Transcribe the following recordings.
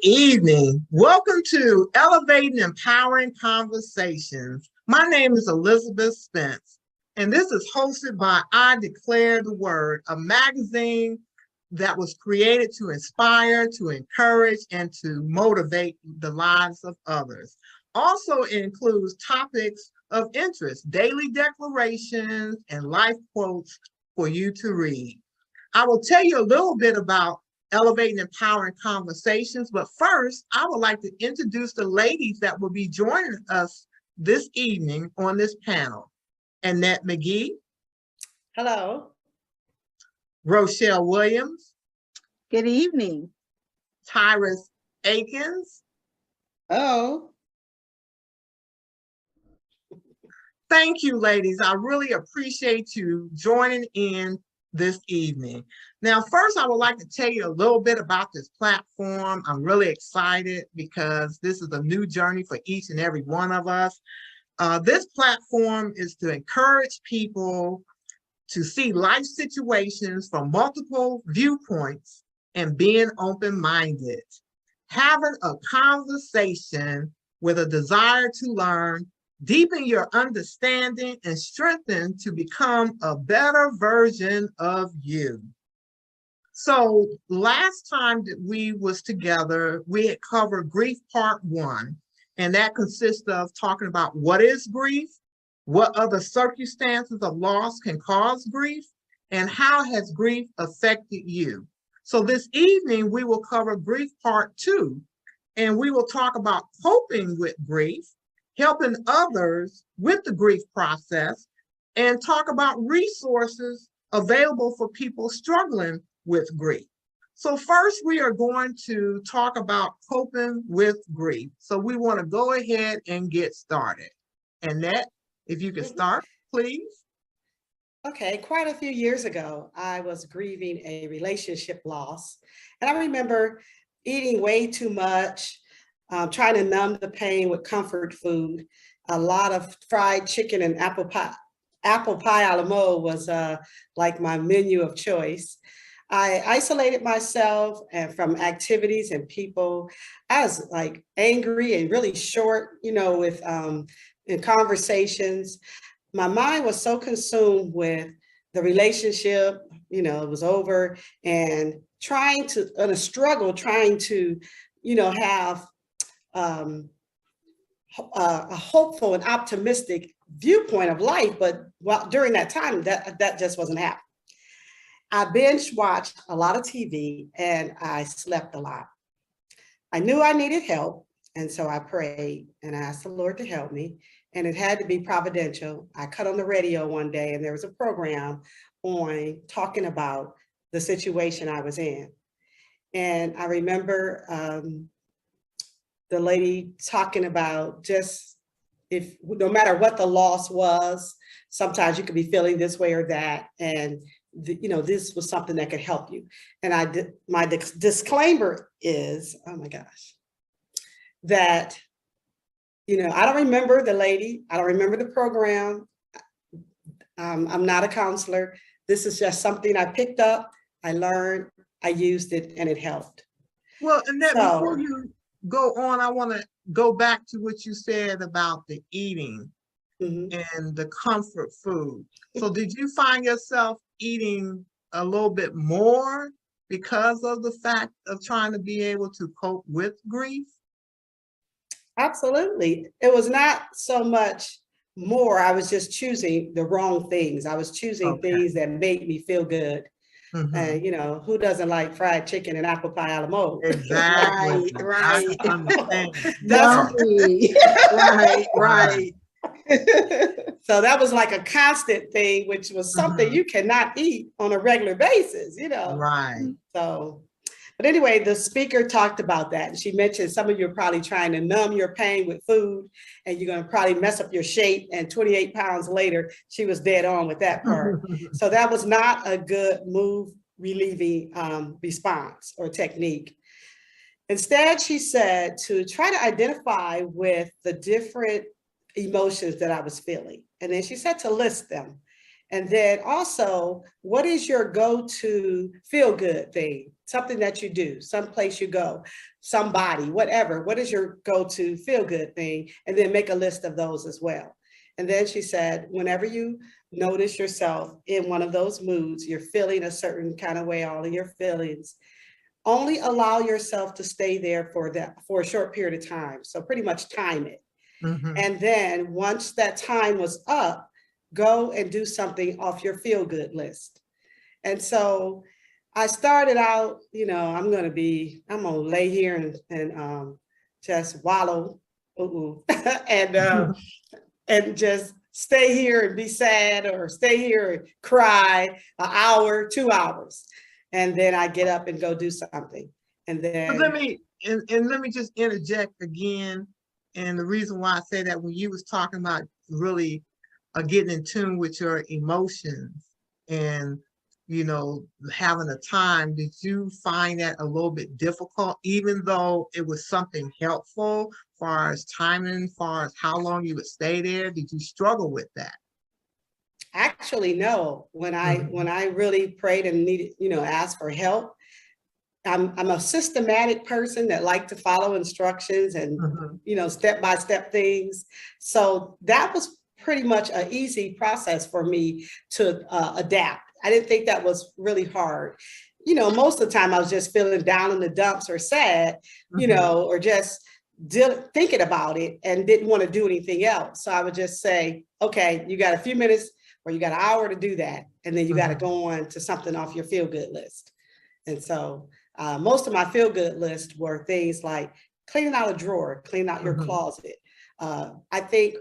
evening. Welcome to Elevating Empowering Conversations. My name is Elizabeth Spence, and this is hosted by I Declare the Word, a magazine that was created to inspire, to encourage, and to motivate the lives of others. Also includes topics of interest, daily declarations, and life quotes for you to read. I will tell you a little bit about Elevating Empowering Conversations, but first, I would like to introduce the ladies that will be joining us this evening on this panel. Annette McGee. Hello. Rochelle Williams. Good evening. Tyrus Akins. Oh. Thank you, ladies. I really appreciate you joining in this evening. Now, first, I would like to tell you a little bit about this platform. I'm really excited because this is a new journey for each and every one of us. This platform is to encourage people to see life situations from multiple viewpoints and being open-minded, having a conversation with a desire to learn, deepen your understanding, and strengthen to become a better version of you. So last time that we was together, we had covered grief part 1, and that consists of talking about what is grief, what other circumstances of loss can cause grief, and how has grief affected you. So this evening, we will cover grief part 2, and we will talk about coping with grief, helping others with the grief process, and talk about resources available for people struggling with grief. So first, we are going to talk about coping with grief. So we want to go ahead and get started. Annette, if you can start, please. Okay, quite a few years ago, I was grieving a relationship loss. And I remember eating way too much, trying to numb the pain with comfort food. A lot of fried chicken and apple pie a la mode was like my menu of choice. I isolated myself and from activities and people. I was like angry and really short, with in conversations. My mind was so consumed with the relationship, it was over, and trying to have a hopeful and optimistic viewpoint of life, but during that time, that just wasn't happening. I binge watched a lot of TV and I slept a lot. I knew I needed help, and so I prayed and I asked the Lord to help me, and it had to be providential. I cut on the radio one day and there was a program on talking about the situation I was in. And I remember the lady talking about just no matter what the loss was, sometimes you could be feeling this way or that, and this was something that could help you. And my disclaimer is, oh my gosh, that I don't remember the lady, I don't remember the program. I'm not a counselor. This is just something I picked up, I learned, I used it, and it helped. Well, Annette, before you go on, I want to go back to what you said about the eating and the comfort food. So did you find yourself eating a little bit more because of the fact of trying to be able to cope with grief? Absolutely. It was not so much more. I was just choosing the wrong things. I was choosing things that made me feel good. And who doesn't like fried chicken and apple pie a la mode? Exactly. Right. Right. So that was like a constant thing, which was something you cannot eat on a regular basis, Right. So, but anyway, the speaker talked about that. And she mentioned some of you are probably trying to numb your pain with food, and you're going to probably mess up your shape. And 28 pounds later, she was dead on with that part. So that was not a good mood relieving response or technique. Instead, she said to try to identify with the different emotions that I was feeling. And then she said to list them. And then also, what is your go-to feel-good thing? something that you do, someplace you go, somebody, whatever. What is your go-to feel-good thing? And then make a list of those as well. And then she said, whenever you notice yourself in one of those moods, you're feeling a certain kind of way, all of your feelings, only allow yourself to stay there for a short period of time. So pretty much time it. And then once that time was up, go and do something off your feel-good list. And so I started out, I'm gonna lay here and just wallow, and just stay here and be sad, or stay here and cry an hour, 2 hours. And then I get up and go do something. And then But let me just interject again. And the reason why I say that, when you was talking about really getting in tune with your emotions and having a time, did you find that a little bit difficult, even though it was something helpful as far as timing, as far as how long you would stay there? Did you struggle with that? actually, no. When I really prayed and needed, asked for help, I'm a systematic person that like to follow instructions and, step-by-step things. So that was pretty much an easy process for me to adapt. I didn't think that was really hard. Most of the time I was just feeling down in the dumps or sad, or just thinking about it and didn't want to do anything else. So I would just say, okay, you got a few minutes or you got an hour to do that. And then you got to go on to something off your feel-good list. And so most of my feel-good list were things like cleaning out a drawer, cleaning out your closet. I think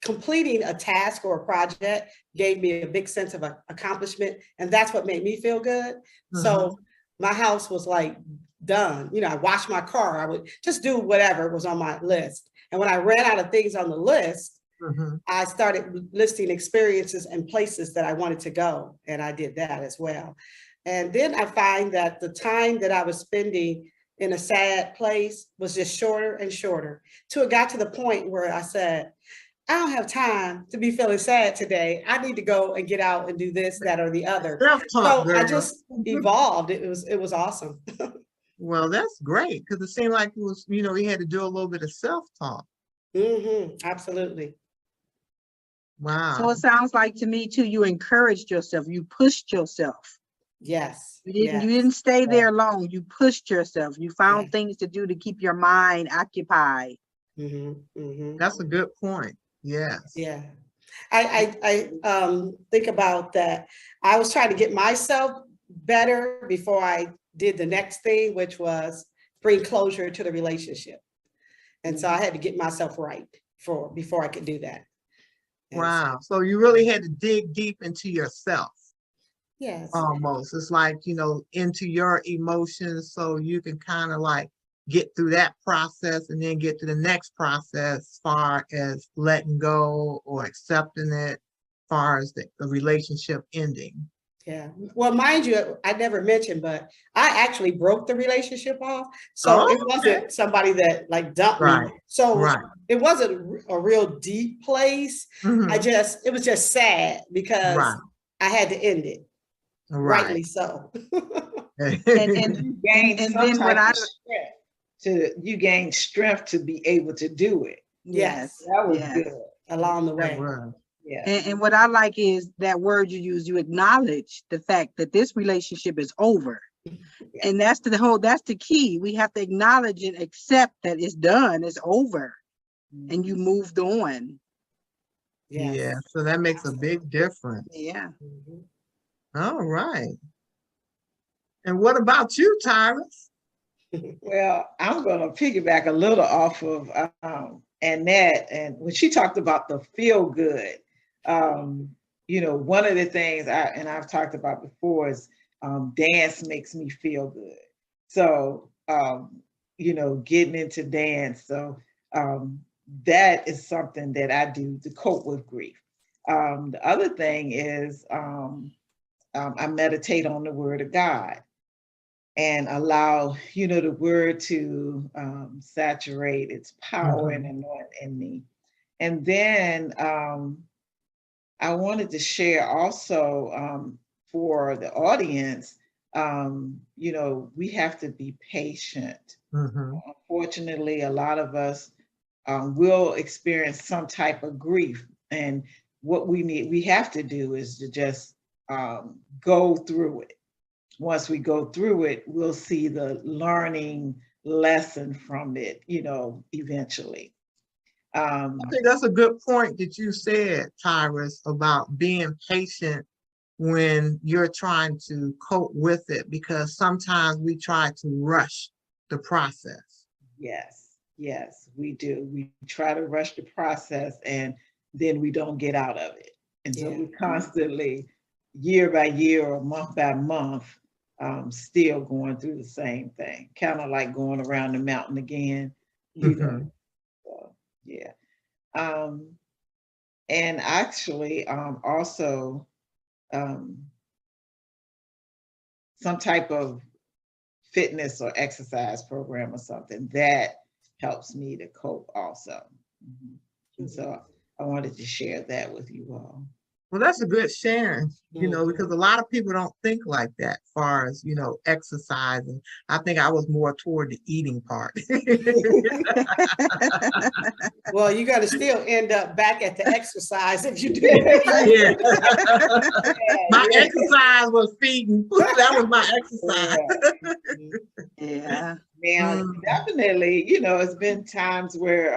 completing a task or a project gave me a big sense of accomplishment, and that's what made me feel good. So my house was like done. I washed my car. I would just do whatever was on my list. And when I ran out of things on the list, I started listing experiences and places that I wanted to go, and I did that as well. And then I find that the time that I was spending in a sad place was just shorter and shorter, till it got to the point where I said, I don't have time to be feeling sad today. I need to go and get out and do this, that, or the other. So I just evolved. It was awesome. Well, that's great, because it seemed like it was, you had to do a little bit of self-talk. Absolutely. Wow. So it sounds like to me too, you encouraged yourself, you pushed yourself. Yes. You didn't stay there long. You pushed yourself. You found things to do to keep your mind occupied. That's a good point. Yes. Yeah. I think about that. I was trying to get myself better before I did the next thing, which was bring closure to the relationship. And so I had to get myself right before I could do that. Wow. So you really had to dig deep into yourself. Yes. Almost. It's like, into your emotions, so you can kind of like get through that process and then get to the next process as far as letting go or accepting it, as far as the relationship ending. Yeah. Well, mind you, I never mentioned, but I actually broke the relationship off. So it wasn't somebody that like dumped me. So it wasn't a real deep place. It was just sad because I had to end it. Rightly so. and then when you gain strength to be able to do it. Yes. That was good. Along the way. Yeah. And what I like is that word you use, you acknowledge the fact that this relationship is over. And that's the key. We have to acknowledge and accept that it's done, it's over, and you moved on. Yeah, so that makes a big difference. Yeah. All right. And what about you, Tyrus? Well, I'm going to piggyback a little off of Annette, and when she talked about the feel good, one of the things I've talked about before is dance makes me feel good. So, getting into dance. So that is something that I do to cope with grief. The other thing is I meditate on the word of God and allow, the word to saturate its power and anoint in me. And then I wanted to share also for the audience you know, we have to be patient. Mhm. Unfortunately, a lot of us will experience some type of grief. And what we have to do is to just go through it. Once we go through it, we'll see the learning lesson from it, you know, eventually. I think that's a good point that you said, Tyrus, about being patient when you're trying to cope with it, because sometimes we try to rush the process. Yes, yes, we do. We try to rush the process and then we don't get out of it. And so Yeah. we constantly, year by year or month by month, still going through the same thing, kind of like going around the mountain again, you know. Mhm. So, yeah. Um, and actually, also um, some type of fitness or exercise program or something that helps me to cope also. Mhm. And so I wanted to share that with you all. Well, that's a good sharing, because Mhm. a lot of people don't think like that, as far as, exercising. I think I was more toward the eating part. Well, you got to still end up back at the exercise if you do. Yeah. My Yeah, exercise was feeding. That was my exercise. Yeah. Now, Mm, definitely, you know, it's been times where,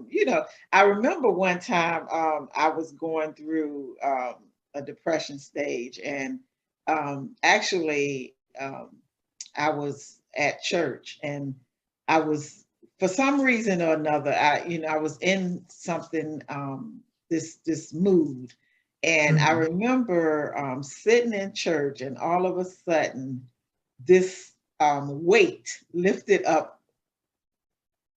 you know, I remember one time I was going through a depression stage, and actually, I was at church, and I was, for some reason or another, I was in something, this mood, and I mhm, remember sitting in church, and all of a sudden, this weight lifted up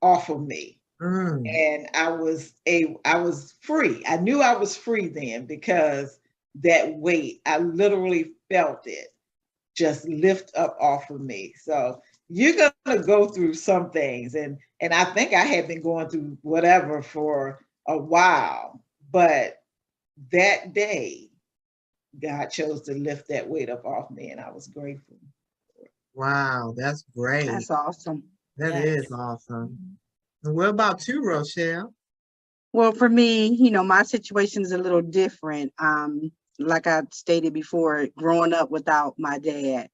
off of me, mm. and I was free. I knew I was free then because that weight, I literally felt it just lift up off of me. So you're gonna go through some things, and I think I had been going through whatever for a while, but that day God chose to lift that weight up off me, and I was grateful. Wow, that's great. That's awesome. That is yes. awesome. And what about you, Rochelle? Well, for me, my situation is a little different. Like I stated before, growing up without my dad,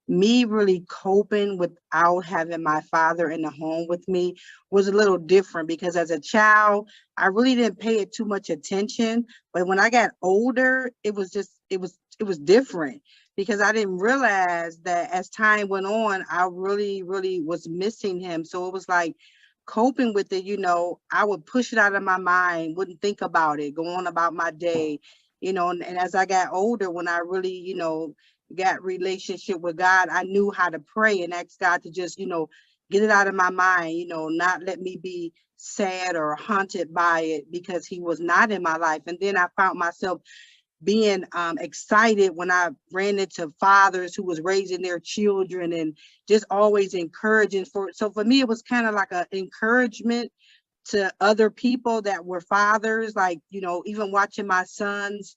me really coping without having my father in the home with me was a little different, because as a child, I really didn't pay it too much attention. But when I got older, it was different, because I didn't realize that as time went on, I really, really was missing him. So it was like coping with it, I would push it out of my mind, wouldn't think about it, go on about my day, and as I got older, when I really, got relationship with God, I knew how to pray and ask God to just, get it out of my mind, not let me be sad or haunted by it, because he was not in my life. And then I found myself being excited when I ran into fathers who was raising their children and just always encouraging. So for me, it was kind of like an encouragement to other people that were fathers, like, even watching my sons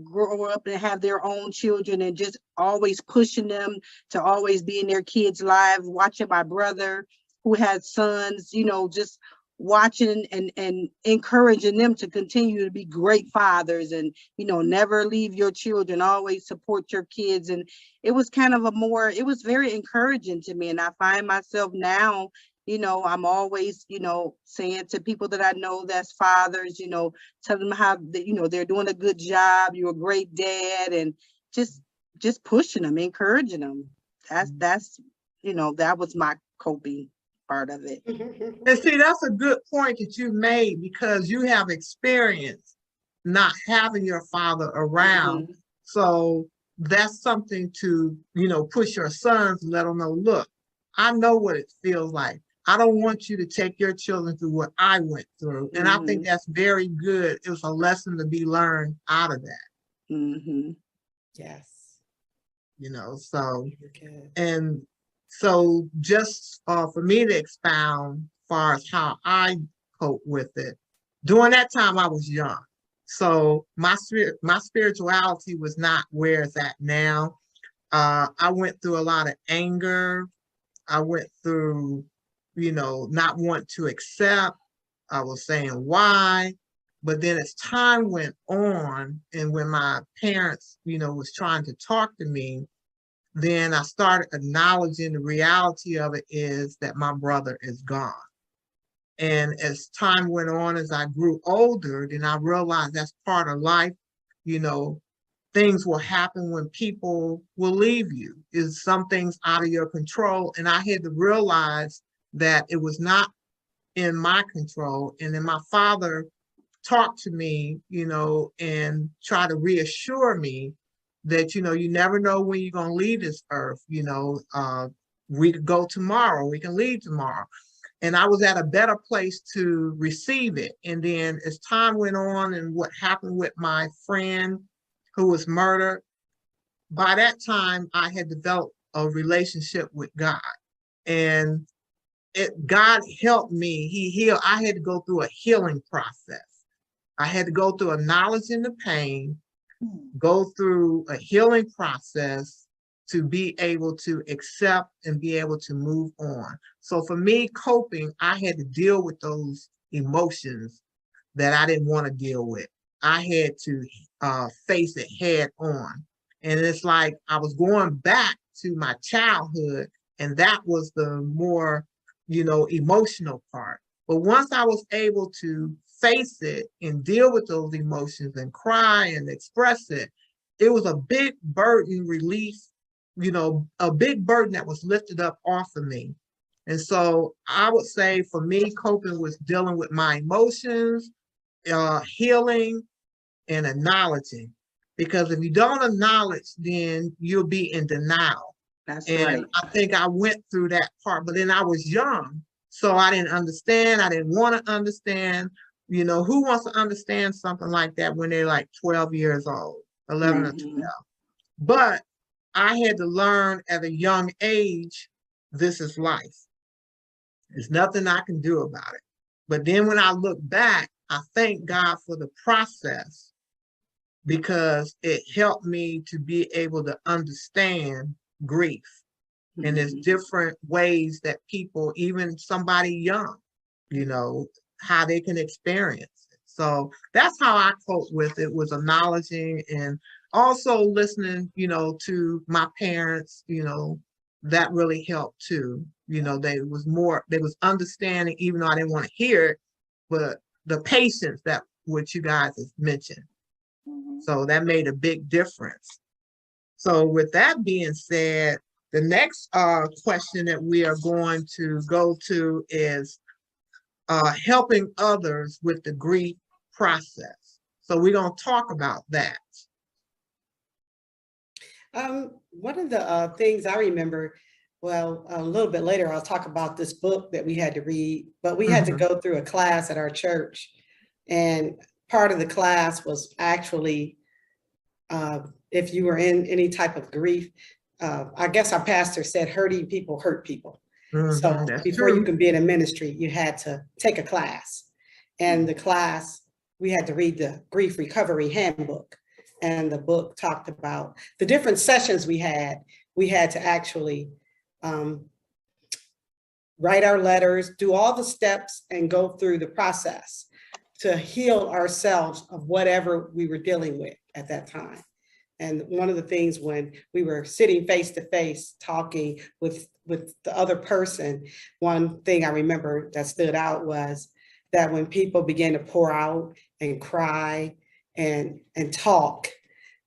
grow up and have their own children and just always pushing them to always be in their kids' lives, watching my brother who had sons, just watching and encouraging them to continue to be great fathers, and never leave your children, always support your kids. And it was kind of it was very encouraging to me. And I find myself now, I'm always, saying to people that I know that's fathers, tell them how they're doing a good job, you're a great dad, and just pushing them, encouraging them. That's that was my coping part of it. And see, that's a good point that you made, because you have experience not having your father around. Mhm. So that's something to, push your sons and let them know, look, I know what it feels like. I don't want you to take your children through what I went through. And I think Mhm. that's very good. It was a lesson to be learned out of that, Mhm. Yes. so. Okay. And so just for me to expound as far as how I cope with it, during that time I was young. So my spirituality was not where it's at now. I went through a lot of anger. I went through, not wanting to accept. I was saying why. But then as time went on, and when my parents, was trying to talk to me, then I started acknowledging the reality of it is that my brother is gone. And as time went on, as I grew older, then I realized that's part of life. You know, things will happen when people will leave you. Is some things out of your control. And I had to realize that it was not in my control. And then my father talked to me, and try to reassure me that, you never know when you're going to leave this earth. We could go tomorrow, we can leave tomorrow. And I was at a better place to receive it. And then as time went on and what happened with my friend who was murdered, by that time I had developed a relationship with God. And God helped me. He healed. I had to go through a healing process. I had to go through acknowledging the pain, go through a healing process to be able to accept and be able to move on. So for me, coping, I had to deal with those emotions that I didn't want to deal with. I had to face it head on. And it's like I was going back to my childhood, and that was the more, emotional part. But once I was able to face it and deal with those emotions and cry and express it, it was a big burden release, a big burden that was lifted up off of me. And so I would say for me, coping was dealing with my emotions, healing, and acknowledging. Because if you don't acknowledge, then you'll be in denial. That's And right. I think I went through that part, but then I was young, so I didn't understand. I didn't want to understand. Who wants to understand something like that when they're like 12 years old, 11 or 12? But I had to learn at a young age, this is life. There's nothing I can do about it. But then when I look back, I thank God for the process, because it helped me to be able to understand grief. And there's different ways that people, even somebody young, how they can experience it. So that's how I cope with it, was acknowledging and also listening, to my parents, that really helped too. They was understanding, even though I didn't want to hear it, but the patience that what you guys have mentioned. So that made a big difference. So with that being said, the next question that we are going to go to is helping others with the grief process. So we're going to talk about that. One of the things I remember, well, a little bit later, I'll talk about this book that we had to read, but we had to go through a class at our church. And part of the class was actually, if you were in any type of grief, I guess our pastor said hurting people hurt people. So before you can be in a ministry, you had to take a class. And the class, we had to read the Grief Recovery Handbook. And the book talked about the different sessions we had. We had to actually write our letters, do all the steps, and go through the process to heal ourselves of whatever we were dealing with at that time. And one of the things when we were sitting face to face talking with the other person, one thing I remember that stood out was that when people began to pour out and cry and talk,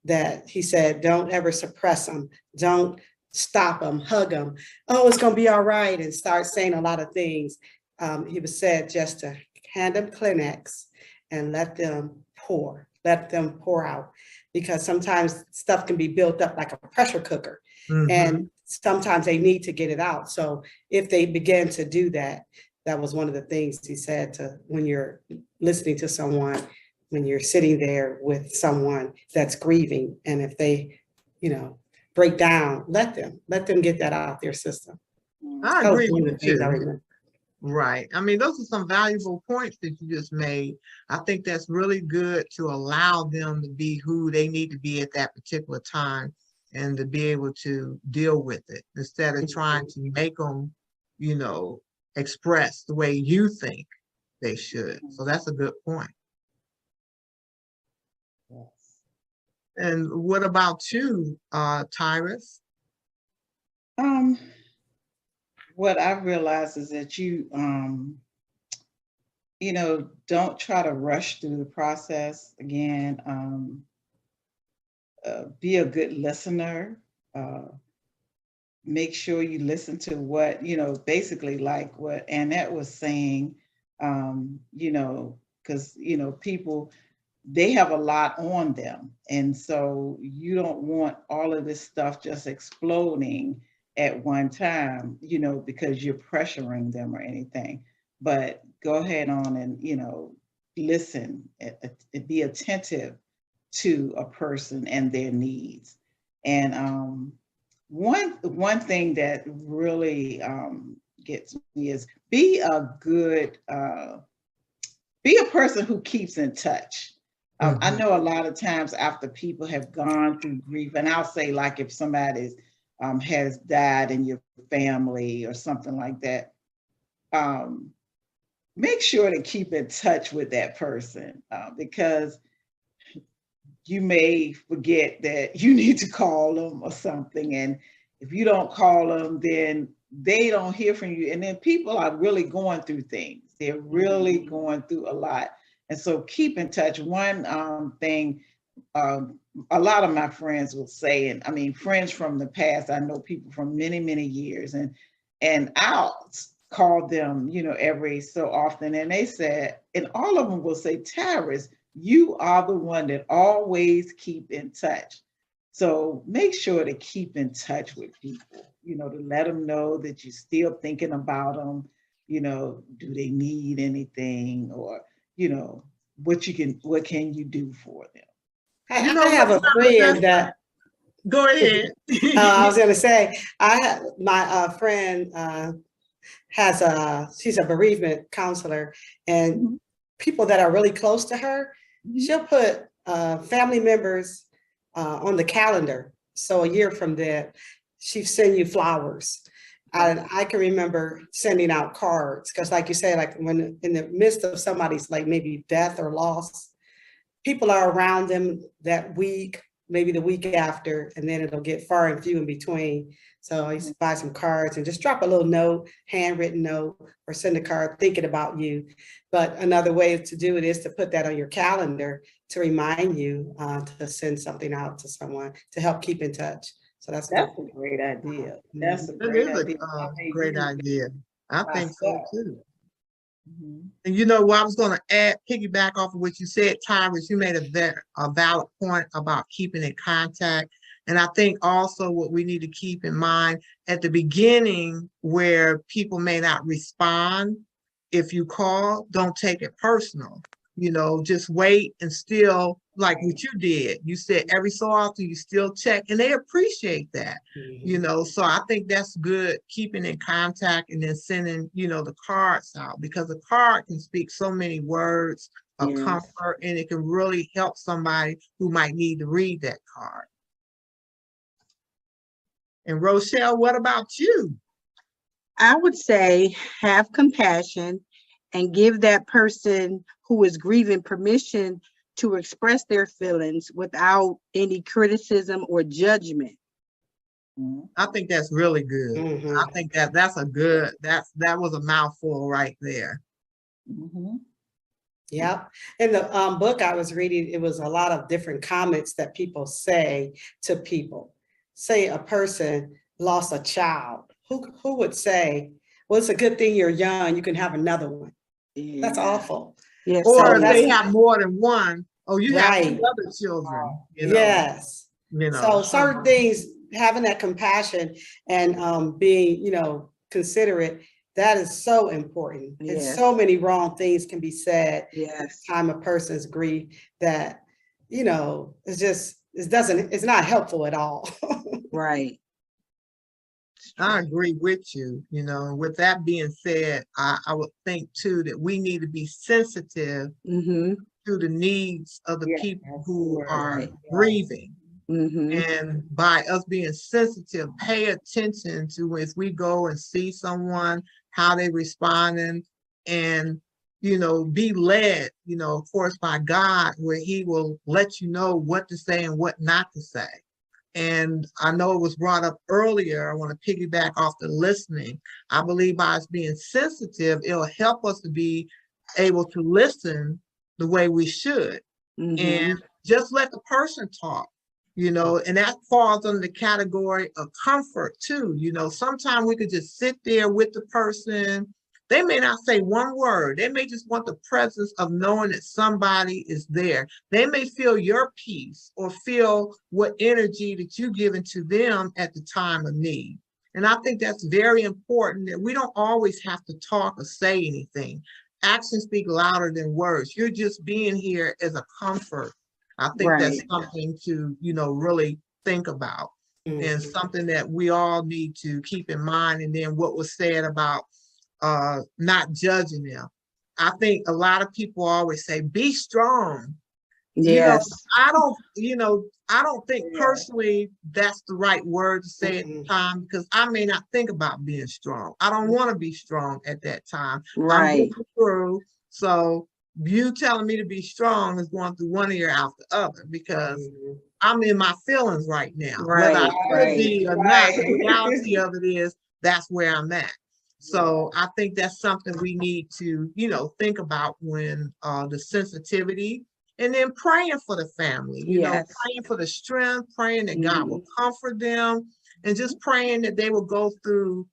that he said, don't ever suppress them. Don't stop them, hug them. Oh, it's gonna be all right. And start saying a lot of things. He was said just to hand them Kleenex and let them pour out. Because sometimes stuff can be built up like a pressure cooker. And sometimes they need to get it out. So if they begin to do that, that was one of the things he said to when you're listening to someone, when you're sitting there with someone that's grieving, and if they, break down, let them get that out of their system. I agree with you. Right. I mean, those are some valuable points that you just made. I think that's really good to allow them to be who they need to be at that particular time and to be able to deal with it instead of trying to make them, you know, express the way you think they should. So that's a good point. Yes. And what about you, Tyrus? What I realized is that you know, don't try to rush through the process. Again, be a good listener. Make sure you listen to what, you know, basically like what Annette was saying, you know, because, you know, people, they have a lot on them. And so you don't want all of this stuff just exploding at one time, you know, because you're pressuring them or anything. But go ahead on and, you know, listen, be attentive to a person and their needs. And one thing that really gets me is be a person who keeps in touch. I know a lot of times after people have gone through grief, and I'll say like if somebody has died in your family or something like that, make sure to keep in touch with that person because you may forget that you need to call them or something. And if you don't call them, then they don't hear from you. And then people are really going through things. They're really going through a lot. And so keep in touch. One thing a lot of my friends will say, and I mean, friends from the past, I know people from many, many years, and I'll call them, you know, every so often. And they said, and all of them will say, Tyrus, you are the one that always keep in touch. So make sure to keep in touch with people, you know, to let them know that you're still thinking about them, you know, do they need anything, or, you know, what can you do for them? You I know have a friend that, Go ahead. I was going to say, I have my friend she's a bereavement counselor, and people that are really close to her, she'll put family members on the calendar. So a year from that, she send you flowers. I can remember sending out cards because, like you say, like when in the midst of somebody's like maybe death or loss, people are around them that week, maybe the week after, and then it'll get far and few in between. So I used to buy some cards and just drop a little note, handwritten note, or send a card thinking about you. But another way to do it is to put that on your calendar to remind you to send something out to someone to help keep in touch. So that's a great idea. That's a That great is idea. a great idea. I think so Myself. too. And you know what, I was going to piggyback off of what you said, Tyrus. You made a valid point about keeping in contact. And I think also what we need to keep in mind at the beginning, where people may not respond, if you call, don't take it personal. You know, just wait and still, like what you did. You said every so often you still check, and they appreciate that. You know, so I think that's good, keeping in contact and then sending, you know, the cards out, because a card can speak so many words of comfort, and it can really help somebody who might need to read that card. And Rochelle, what about you? I would say have compassion and give that person who is grieving permission to express their feelings without any criticism or judgment. I think that's really good. I think that's a good, that was a mouthful right there. Yep. In the book I was reading, it was a lot of different comments that people say to people. Say a person lost a child. Who would say, well, it's a good thing you're young, you can have another one. That's awful. Yes. Or So if they have more than one, oh, you have two right. other children. You know? Yes. You know, so certain things, having that compassion and being, you know, considerate, that is so important. And so many wrong things can be said at the time a person's grief that, you know, it's not helpful at all. Right. I agree with you. You know, with that being said, I would think too that we need to be sensitive to the needs of the people who are grieving. And by us being sensitive, pay attention to if we go and see someone, how they responding, and be led, of course, by God, where He will let you know what to say and what not to say. And I know it was brought up earlier. I want to piggyback off the listening. I believe by us being sensitive, it'll help us to be able to listen the way we should. And just let the person talk, and that falls under the category of comfort too. Sometimes we could just sit there with the person. They may not say one word. They may just want the presence of knowing that somebody is there. They may feel your peace or feel what energy that you've given to them at the time of need. And I think that's very important, that we don't always have to talk or say anything. Actions speak louder than words. You're just being here as a comfort. I think that's something to, really think about, and something that we all need to keep in mind. And then what was said about not judging them. I think a lot of people always say, be strong. Yes. I don't think personally that's the right word to say at the time, because I may not think about being strong. I don't want to be strong at that time. I'm going through. So you telling me to be strong is going through one ear out the other, because I'm in my feelings right now. Whether I should be or not, the reality of it is that's where I'm at. So I think that's something we need to, think about when the sensitivity, and then praying for the family, praying for the strength, praying that God will comfort them, and just praying that they will go through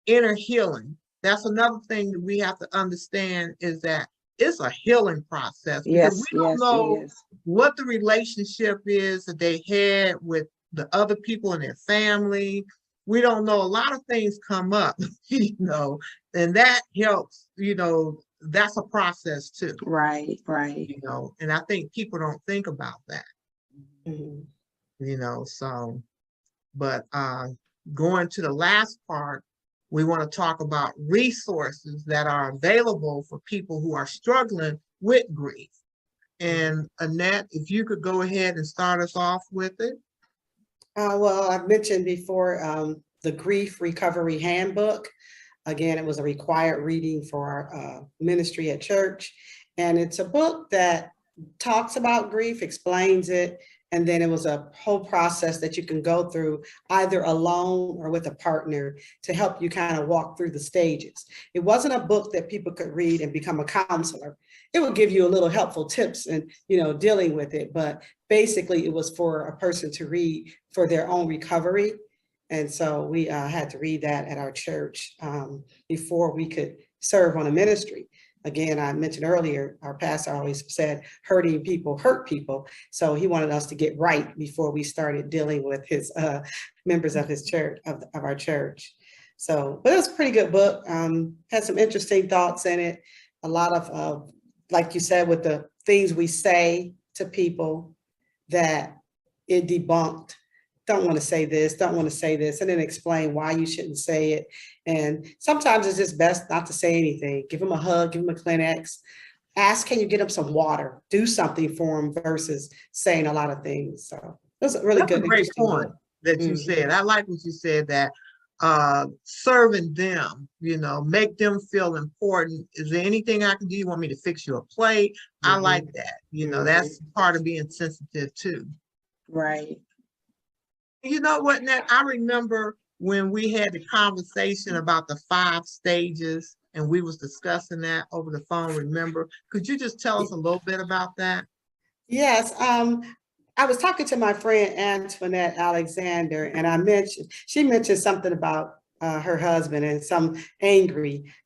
inner healing. That's another thing that we have to understand, is that it's a healing process, because we don't know what the relationship is that they had with the other people in their family. We don't know. A lot of things come up, and that helps, that's a process too. Right. And I think people don't think about that. So, but going to the last part, we want to talk about resources that are available for people who are struggling with grief. And Annette, if you could go ahead and start us off with it. Well, I've mentioned before the Grief Recovery Handbook. Again, it was a required reading for our ministry at church. And it's a book that talks about grief, explains it, and then it was a whole process that you can go through either alone or with a partner to help you kind of walk through the stages. It wasn't a book that people could read and become a counselor. It would give you a little helpful tips and, dealing with it. But basically it was for a person to read for their own recovery. And so we had to read that at our church before we could serve on a ministry. Again, I mentioned earlier, our pastor always said, hurting people hurt people. So he wanted us to get right before we started dealing with his members of his church, of our church. So, but it was a pretty good book. Had some interesting thoughts in it. A lot of, like you said, with the things we say to people that it debunked. Don't want to say this, don't want to say this, and then explain why you shouldn't say it. And sometimes it's just best not to say anything. Give them a hug, give them a Kleenex, ask, can you get them some water? Do something for them versus saying a lot of things. So it was a really good, great point that you said. I like what you said, that serving them, make them feel important. Is there anything I can do? You want me to fix you a plate? I like that. That's part of being sensitive too. Right. You know what, Nat? I remember when we had the conversation about the 5 stages, and we was discussing that over the phone. Remember? Could you just tell us a little bit about that? Yes. I was talking to my friend Antoinette Alexander, and she mentioned something about her husband and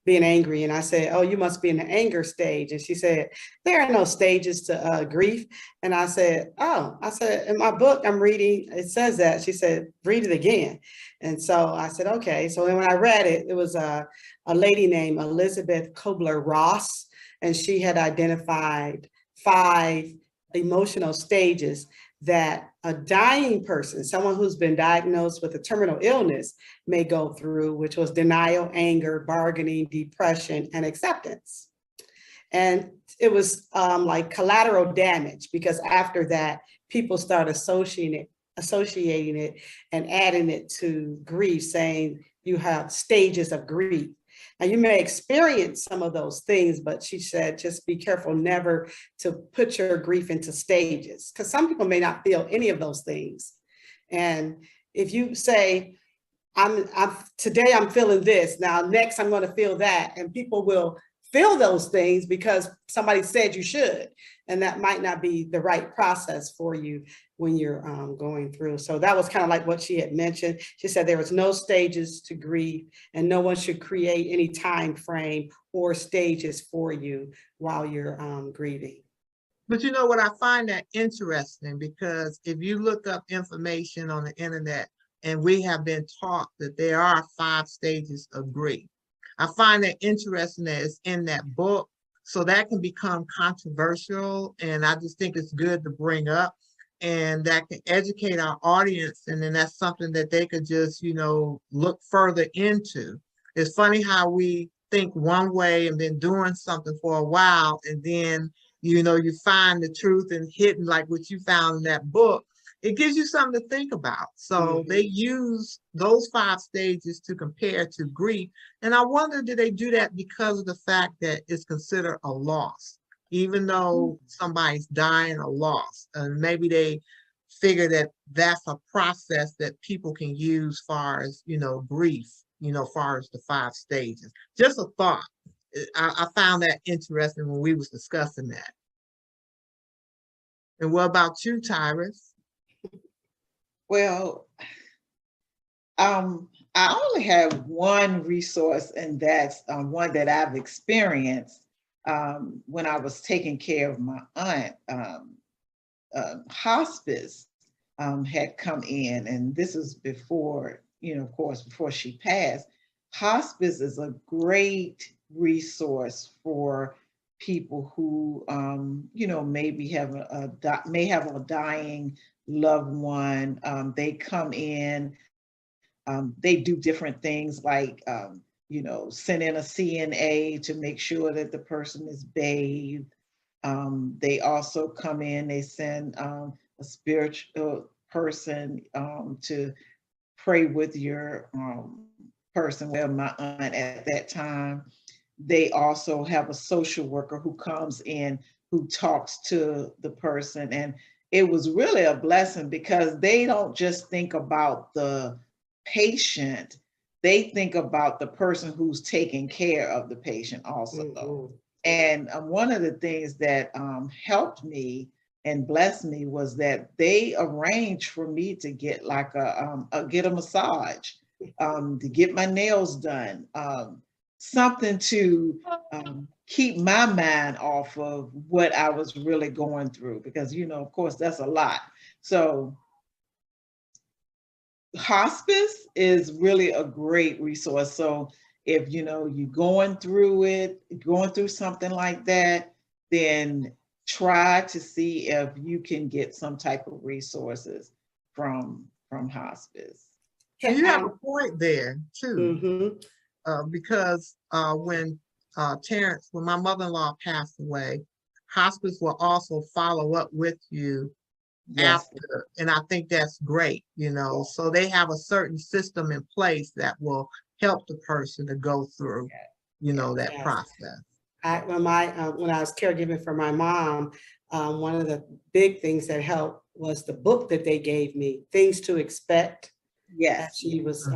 being angry. And I said, oh, you must be in the anger stage. And she said, there are no stages to grief. And I said, in my book I'm reading, it says that. She said, read it again. And so I said, okay. So then when I read it, it was a lady named Elizabeth Kubler-Ross, and she had identified 5 emotional stages that a dying person, someone who's been diagnosed with a terminal illness, may go through, which was denial, anger, bargaining, depression, and acceptance. And it was like collateral damage, because after that, people start associating associating it and adding it to grief, saying you have stages of grief. Now, you may experience some of those things, but she said, just be careful never to put your grief into stages, because some people may not feel any of those things. And if you say, today I'm feeling this, now next I'm going to feel that, and people will feel those things because somebody said you should, and that might not be the right process for you when you're going through. So that was kind of like what she had mentioned. She said there was no stages to grief, and no one should create any time frame or stages for you while you're grieving. But you know what, I find that interesting, because if you look up information on the internet, and we have been taught that there are 5 stages of grief. I find that interesting that it's in that book, so that can become controversial, and I just think it's good to bring up, and that can educate our audience, and then that's something that they could just, you know, look further into. It's funny how we think one way and been doing something for a while, and then, you know, you find the truth and hidden, like what you found in that book. It gives you something to think about. So they use those 5 stages to compare to grief. And I wonder, did they do that because of the fact that it's considered a loss, even though somebody's dying or lost? And maybe they figure that that's a process that people can use far as, you know, grief, you know, far as the 5 stages. Just a thought. I found that interesting when we was discussing that. And what about you, Tyrus? Well, I only have one resource, and that's one that I've experienced when I was taking care of my aunt. Hospice had come in, and this is before, you know, of course, before she passed. Hospice is a great resource for people who, you know, maybe may have a dying loved one. They come in, they do different things like, you know, send in a CNA to make sure that the person is bathed. They also come in, they send a spiritual person to pray with your person. Well, my aunt at that time, they also have a social worker who comes in, who talks to the person. And it was really a blessing, because they don't just think about the patient, they think about the person who's taking care of the patient also. And one of the things that helped me and blessed me was that they arranged for me to get like get a massage, to get my nails done, something to keep my mind off of what I was really going through, because, you know, of course, that's a lot. So hospice is really a great resource. So if, you know, you're going through something like that, then try to see if you can get some type of resources from hospice. And you have a point there too, because when Terrence, when my mother-in-law passed away, hospice will also follow up with you after, and I think that's great, you know. So they have a certain system in place that will help the person to go through, you know, that process. When I was caregiving for my mom, one of the big things that helped was the book that they gave me, Things to Expect. Yes, she was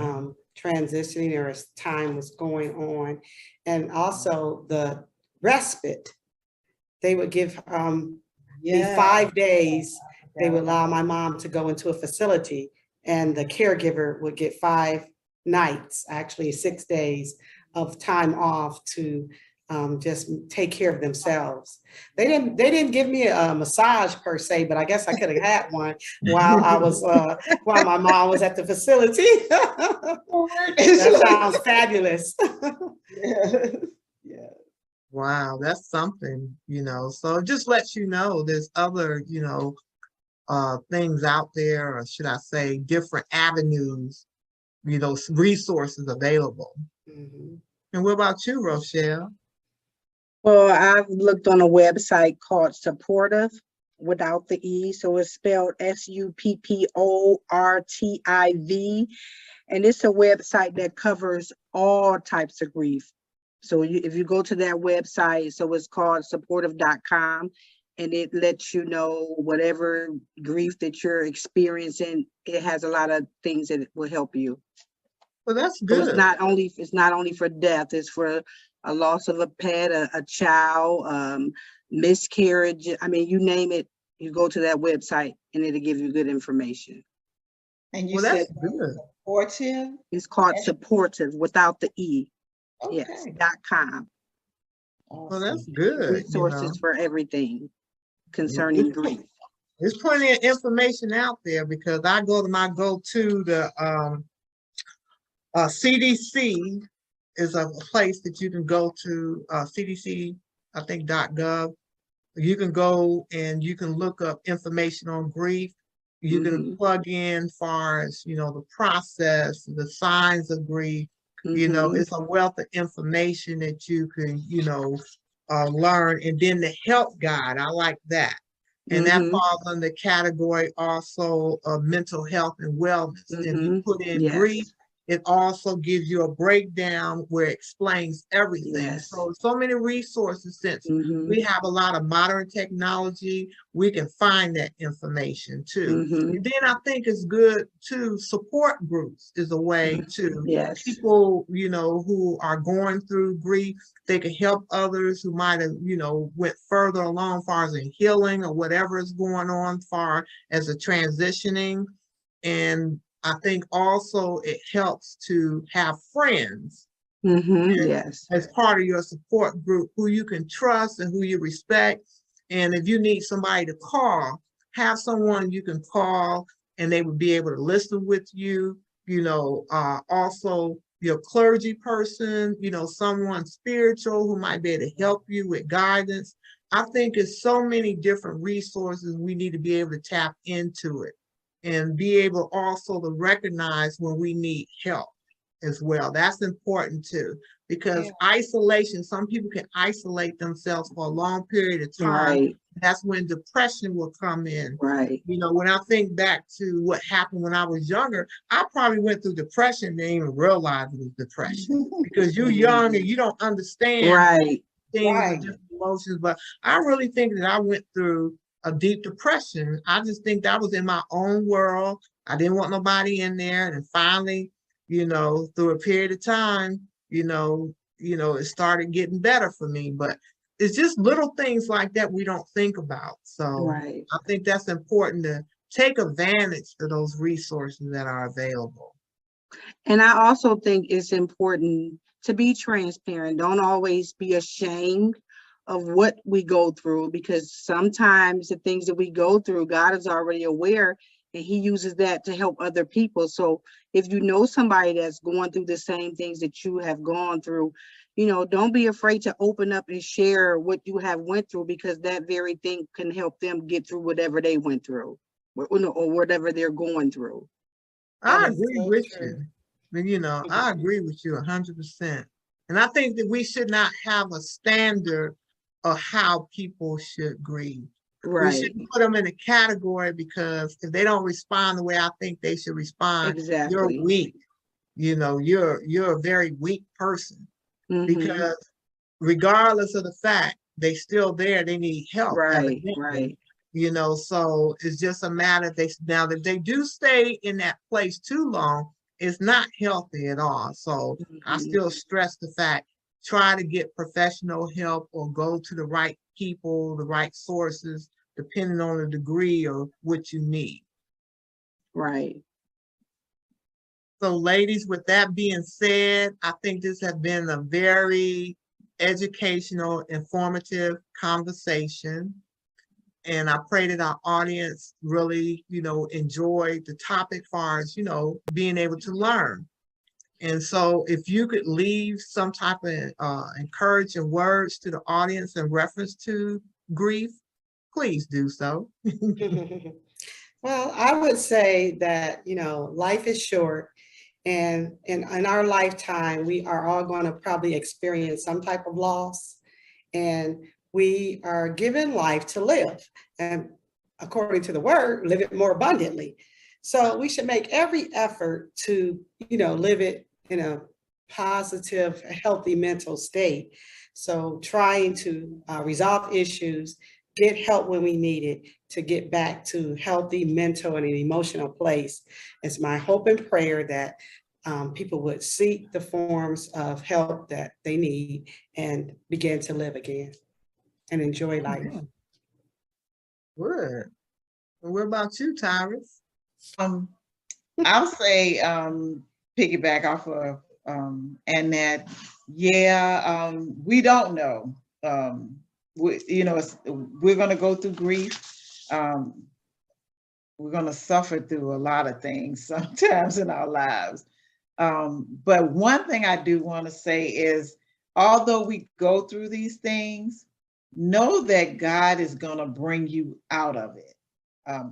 transitioning, or as time was going on, and also the respite. They would give me 5 days. They would allow my mom to go into a facility, and the caregiver would get 5 nights, actually 6 days of time off to just take care of themselves. They didn't give me a massage per se, but I guess I could have had one while I was while my mom was at the facility. That sounds fabulous. Yeah. Wow, that's something, you know. So it just lets you know there's other, you know, things out there, or should I say different avenues, you know, resources available. And what about you, Rochelle? Well, I've looked on a website called Supportive, without the E. So it's spelled SUPPORTIV. And it's a website that covers all types of grief. So if you go to that website, so it's called supportive.com, and it lets you know whatever grief that you're experiencing. It has a lot of things that will help you. Well, that's So good. it's not only for death, it's for a loss of a pet, a child, miscarriage. I mean, you name it, you go to that website and it'll give you good information. And you Well, that's said good. supportive? It's called supportive without the E. Yes, Okay. .com. Well, that's Awesome. good. Resources for everything concerning It's, grief. there's plenty of information out there because I go to my go-to, the CDC is a place that you can go to, CDC, I think .gov. You can go and you can look up information on grief. You can plug in far as, the process, the signs of grief. It's a wealth of information that you can, learn. And then the help guide, I like that. And that falls under the category also of mental health and wellness. If you put in Yes. grief, it also gives you a breakdown where it explains everything. Yes. So many resources. Since we have a lot of modern technology, we can find that information too. And then I think it's good to support groups is a way to Yes. people, who are going through grief. They can help others who might have, went further along far as in healing or whatever is going on far as a transitioning. And I think also it helps to have friends Yes. as part of your support group who you can trust and who you respect. And if you need somebody to call, have someone you can call and they would be able to listen with you. Also your clergy person, someone spiritual who might be able to help you with guidance. I think it's so many different resources. We need to be able to tap into it and be able also to recognize when we need help as well. That's important too, because isolation, some people can isolate themselves for a long period of time. Right. That's when depression will come in. Right. When I think back to what happened when I was younger, I probably went through depression and didn't even realize it was depression because you're young and you don't understand Right. things and different emotions. But I really think that I went through a deep depression. I just think that was in my own world. I didn't want nobody in there. And finally, through a period of time, it started getting better for me. But it's just little things like that we don't think about. So Right. I think that's important to take advantage of those resources that are available. And I also think it's important to be transparent. Don't always be ashamed of what we go through, because sometimes the things that we go through, God is already aware and he uses that to help other people. So if you know somebody that's going through the same things that you have gone through, don't be afraid to open up and share what you have went through, because that very thing can help them get through whatever they went through or whatever they're going through. I agree with you. I agree with you 100%. And I think that we should not have a standard of how people should grieve. Right. We shouldn't put them in a category because if they don't respond the way I think they should respond, you're weak. You're a very weak person because regardless of the fact, they still there, they need help. Right, right. So it's just a matter that they do stay in that place too long, it's not healthy at all. So I still stress the fact, try to get professional help or go to the right people, the right sources, depending on the degree of what you need. Right. So ladies, with that being said, I think this has been a very educational, informative conversation. And I pray that our audience really, enjoyed the topic as far as, being able to learn. And so if you could leave some type of encouraging words to the audience in reference to grief, please do so. Well, I would say that, life is short, and in our lifetime, we are all going to probably experience some type of loss, and we are given life to live. And according to the word, live it more abundantly. So we should make every effort to, live it in a positive, healthy mental state. So trying to resolve issues, get help when we need it to get back to healthy mental and an emotional place. It's my hope and prayer that people would seek the forms of help that they need and begin to live again and enjoy life. Good. And what about you, Tyrus? I'll say piggyback off of Annette. Yeah, we don't know. We're going to go through grief. We're going to suffer through a lot of things sometimes in our lives. But one thing I do want to say is, although we go through these things, know that God is going to bring you out of it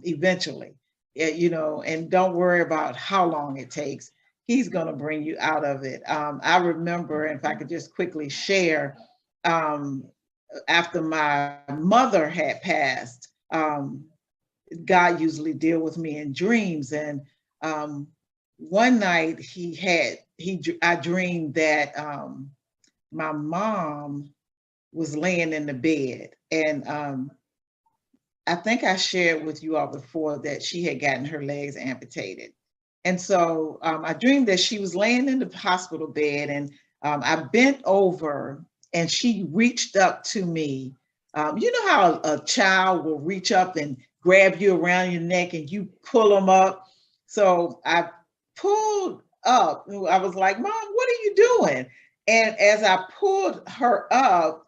eventually. And don't worry about how long it takes. He's going to bring you out of it. I remember, if I could just quickly share, after my mother had passed, God usually deal with me in dreams. And one night I dreamed that my mom was laying in the bed. And I think I shared with you all before that she had gotten her legs amputated. And so I dreamed that she was laying in the hospital bed, and I bent over and she reached up to me. You know how a child will reach up and grab you around your neck and you pull them up? So I pulled up. I was like, Mom, what are you doing? And as I pulled her up,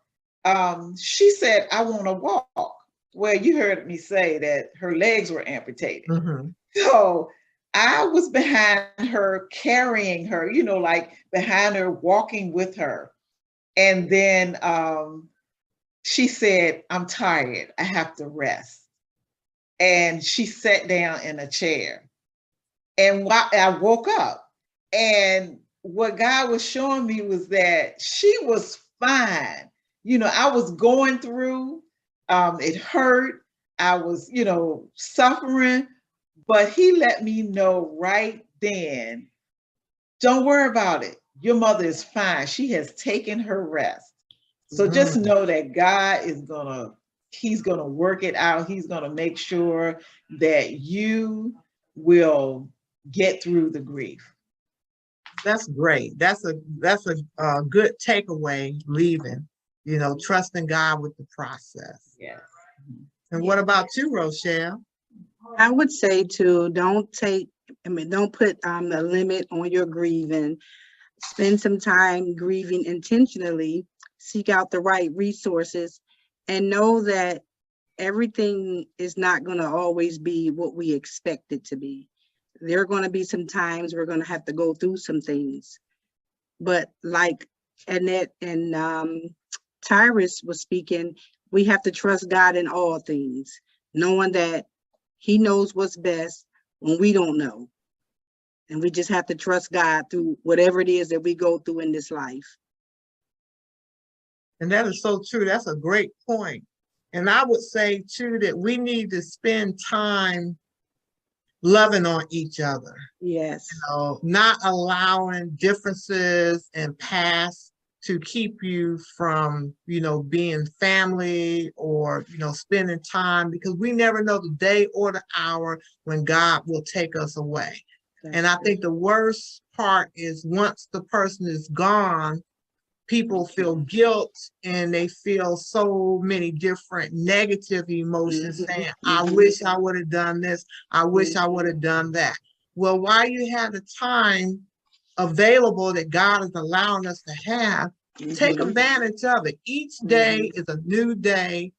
she said, I want to walk. Well, you heard me say that her legs were amputated. Mm-hmm. So I was behind her, carrying her, like behind her, walking with her. And then she said, I'm tired. I have to rest. And she sat down in a chair. And while I woke up, and what God was showing me was that she was fine. I was going through, it hurt. I was, suffering, but he let me know right then, don't worry about it. Your mother is fine. She has taken her rest. So just know that God is he's gonna work it out. He's gonna make sure that you will get through the grief. That's great. That's a good takeaway leaving, trusting God with the process. Yes. And what about you, Rochelle? I would say don't put a limit on your grieving. Spend some time grieving intentionally, seek out the right resources, and know that everything is not going to always be what we expect it to be. There are going to be some times we're going to have to go through some things. But like Annette and Tyrus was speaking, we have to trust God in all things, knowing that He knows what's best when we don't know. And we just have to trust God through whatever it is that we go through in this life. And that is so true. That's a great point. And I would say too that we need to spend time loving on each other. Yes. Not allowing differences and past to keep you from, being family or, spending time, because we never know the day or the hour when God will take us away. And I think the worst part is once the person is gone, people feel guilt and they feel so many different negative emotions saying, I wish I would have done this. I wish I would have done that. Well, while you have the time available that God is allowing us to have, take advantage of it. Each day is a new day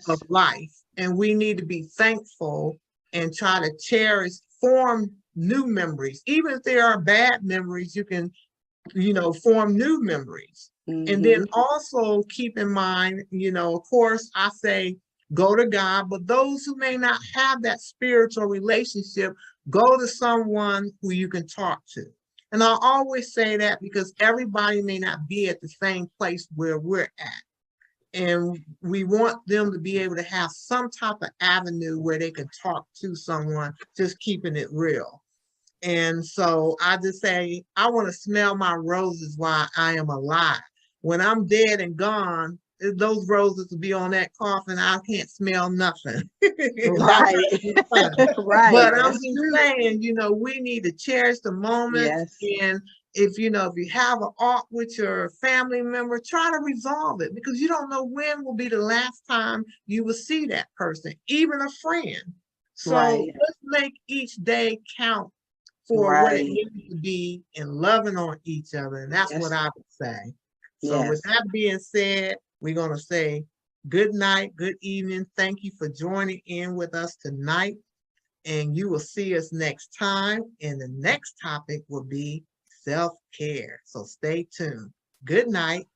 of life. And we need to be thankful and try to cherish, form new memories. Even if there are bad memories, you can, form new memories. And then also keep in mind, of course, I say go to God, but those who may not have that spiritual relationship, go to someone who you can talk to. And I always say that because everybody may not be at the same place where we're at. And we want them to be able to have some type of avenue where they can talk to someone, just keeping it real. And so I just say, I want to smell my roses while I am alive. When I'm dead and gone, those roses will be on that coffin. I can't smell nothing. Right. Right. But I'm That's just true. saying, we need to cherish the moments. Yes. And if you have an art with your family member, try to resolve it, because you don't know when will be the last time you will see that person, even a friend. So Right. let's make each day count for what it Right. needs to be and loving on each other. And that's what Yes. I would say. So with Yes. that being said, we're going to say good night, good evening. Thank you for joining in with us tonight. And you will see us next time. And the next topic will be self-care. So stay tuned. Good night.